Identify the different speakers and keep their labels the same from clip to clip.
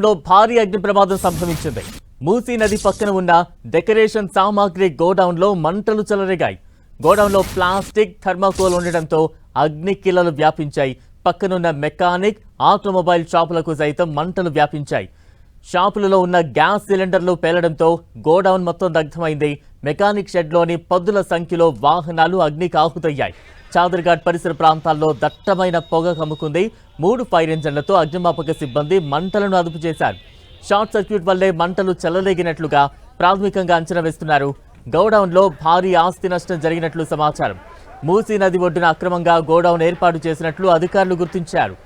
Speaker 1: లో భారీ అగ్ని ప్రమాదం సంభవించింది. మూసీ నది పక్కన ఉన్న డెకరేషన్ సామాగ్రి గోడౌన్ లో మంటలు చెలరేగాయి. గోడౌన్ లో ప్లాస్టిక్, థర్మాకోల్ ఉండడంతో అగ్ని కిల్లలు వ్యాపించాయి. పక్కనున్న మెకానిక్, ఆటోమొబైల్ షాపులకు సైతం మంటలు వ్యాపించాయి. షాపులలో ఉన్న గ్యాస్ సిలిండర్లు పేలడంతో గోడౌన్ మొత్తం దగ్ధమైంది. మెకానిక్ షెడ్లోని పదుల సంఖ్యలో వాహనాలు అగ్నికి ఆహుతయ్యాయి. చాదర్ఘాట్ పరిసర ప్రాంతాల్లో దట్టమైన పొగ కమ్ముకుంది. 3 ఫైర్ ఇంజన్లతో అగ్నిమాపక సిబ్బంది మంటలను అదుపు చేశారు. షార్ట్ సర్క్యూట్ వల్లే మంటలు చెలరేగినట్లుగా ప్రాథమికంగా అంచనా వేస్తున్నారు. గోడౌన్లో భారీ ఆస్తి నష్టం జరిగినట్లు సమాచారం. మూసీ నది ఒడ్డున అక్రమంగా గోడౌన్ ఏర్పాటు చేసినట్లు అధికారులు గుర్తించారు.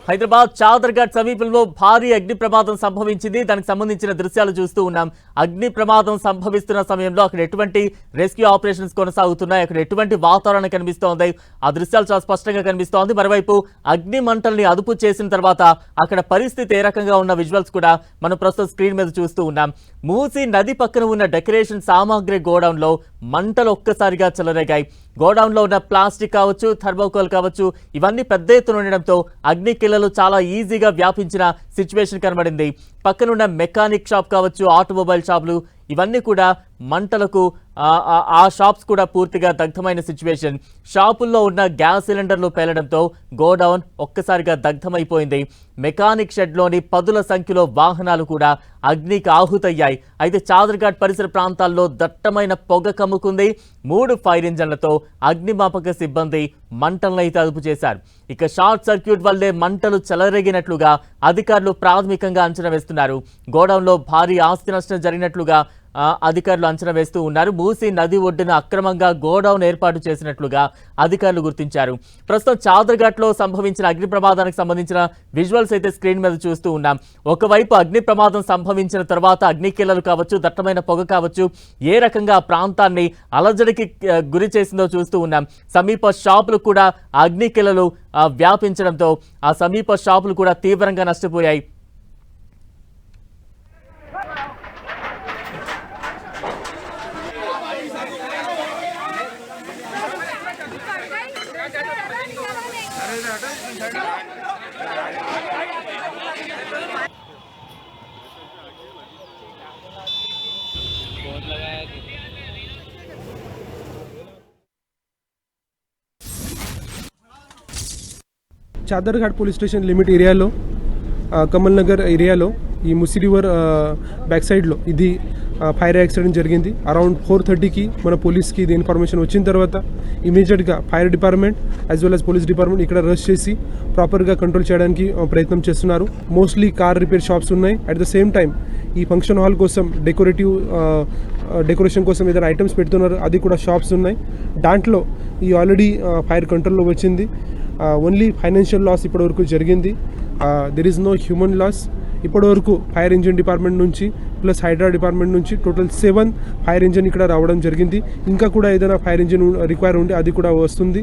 Speaker 1: హైదరాబాద్ చాదర్ఘాట్ సమీపంలో భారీ అగ్ని ప్రమాదం సంభవించింది. దానికి సంబంధించిన దృశ్యాలు చూస్తూ ఉన్నాం. అగ్ని ప్రమాదం సంభవిస్తున్న సమయంలో అక్కడ ఎటువంటి రెస్క్యూ ఆపరేషన్స్ కొనసాగుతున్నాయి, అక్కడ ఎటువంటి వాతావరణం కనిపిస్తోంది, ఆ దృశ్యాలు చాలా స్పష్టంగా కనిపిస్తోంది. మరోవైపు అగ్ని మంటల్ని అదుపు చేసిన తర్వాత అక్కడ పరిస్థితి ఏ రకంగా ఉన్న విజువల్స్ కూడా మనం ప్రస్తుతం స్క్రీన్ మీద చూస్తూ ఉన్నాం. మూసీ నది పక్కన ఉన్న డెకరేషన్ సామాగ్రి గోడౌన్ లో మంటలు ఒక్కసారిగా చెలరేగాయి. గోడౌన్ లో ఉన్న ప్లాస్టిక్ కావచ్చు, థర్మోకోల్ కావచ్చు, ఇవన్నీ పెద్ద ఎత్తున ఉండడంతో అగ్ని కిల్లలు చాలా ఈజీగా వ్యాపించిన సిచ్యువేషన్ కనబడింది. పక్కనున్న మెకానిక్ షాప్ కావచ్చు, ఆటోమొబైల్ షాపులు, ఇవన్నీ కూడా మంటలకు ఆ షాప్స్ కూడా పూర్తిగా దగ్ధమైన సిచ్యువేషన్. షాపుల్లో ఉన్న గ్యాస్ సిలిండర్లు పేలడంతో గోడౌన్ ఒక్కసారిగా దగ్ధమైపోయింది. మెకానిక్ షెడ్లోని పదుల సంఖ్యలో వాహనాలు కూడా అగ్నికి ఆహుతయ్యాయి. అయితే చాదర్ఘాట్ పరిసర ప్రాంతాల్లో దట్టమైన పొగ కమ్ముకుంది. 3 ఫైర్ ఇంజన్లతో అగ్నిమాపక సిబ్బంది మంటలనైతే అదుపు చేశారు. ఇక షార్ట్ సర్క్యూట్ వల్లే మంటలు చెలరేగినట్లుగా అధికారులు ప్రాథమికంగా అంచనా వేస్తున్నారు. గోడౌన్లో భారీ ఆస్తి నష్టం జరిగినట్లుగా అధికారులు అంచనా వేస్తూ ఉన్నారు. మూసీ నది ఒడ్డున అక్రమంగా గోడౌన్ ఏర్పాటు చేసినట్లుగా అధికారులు గుర్తించారు. ప్రస్తుతం చాదర్ఘాట్లో సంభవించిన అగ్ని ప్రమాదానికి సంబంధించిన విజువల్స్ అయితే స్క్రీన్ మీద చూస్తూ ఉన్నాం. ఒకవైపు అగ్ని ప్రమాదం సంభవించిన తర్వాత అగ్ని కిల్లలు కావచ్చు, దట్టమైన పొగ కావచ్చు, ఏ రకంగా ఆ ప్రాంతాన్ని అలజడికి గురి చేసిందో చూస్తూ ఉన్నాం. సమీప షాపులు కూడా అగ్ని కిల్లలు వ్యాపించడంతో ఆ సమీప షాపులు కూడా తీవ్రంగా నష్టపోయాయి.
Speaker 2: చాదర్ఘాట్ పోలీస్ స్టేషన్ లిమిట్ ఏరియాలో, కమల్ నగర్ ఏరియాలో, ఈ ముసి రివర్ బ్యాక్ సైడ్లో ఇది ఫైర్ యాక్సిడెంట్ జరిగింది. అరౌండ్ 4:30కి మన పోలీస్కి ఇది ఇన్ఫర్మేషన్ వచ్చిన తర్వాత ఇమీడియట్గా fire department as well as police department ఇక్కడ రష్ చేసి ప్రాపర్గా కంట్రోల్ చేయడానికి ప్రయత్నం చేస్తున్నారు. మోస్ట్లీ కార్ రిపేర్ షాప్స్ ఉన్నాయి. అట్ ద సేమ్ టైం ఈ ఫంక్షన్ హాల్ కోసం డెకరేషన్ కోసం ఏదైనా ఐటమ్స్ పెడుతున్నారు, అది కూడా షాప్స్ ఉన్నాయి. దాంట్లో ఈ ఆల్రెడీ ఫైర్ కంట్రోల్లో వచ్చింది. ఓన్లీ ఫైనాన్షియల్ లాస్ ఇప్పటివరకు జరిగింది. There is no human loss. ఇప్పటివరకు ఫైర్ ఇంజిన్ డిపార్ట్మెంట్ నుంచి ప్లస్ హైడ్రా డిపార్ట్మెంట్ నుంచి టోటల్ 7 ఫైర్ ఇంజిన్ ఇక్కడ రావడం జరిగింది. ఇంకా కూడా ఏదైనా ఫైర్ ఇంజిన్ రిక్వైర్ ఉంటే అది కూడా వస్తుంది.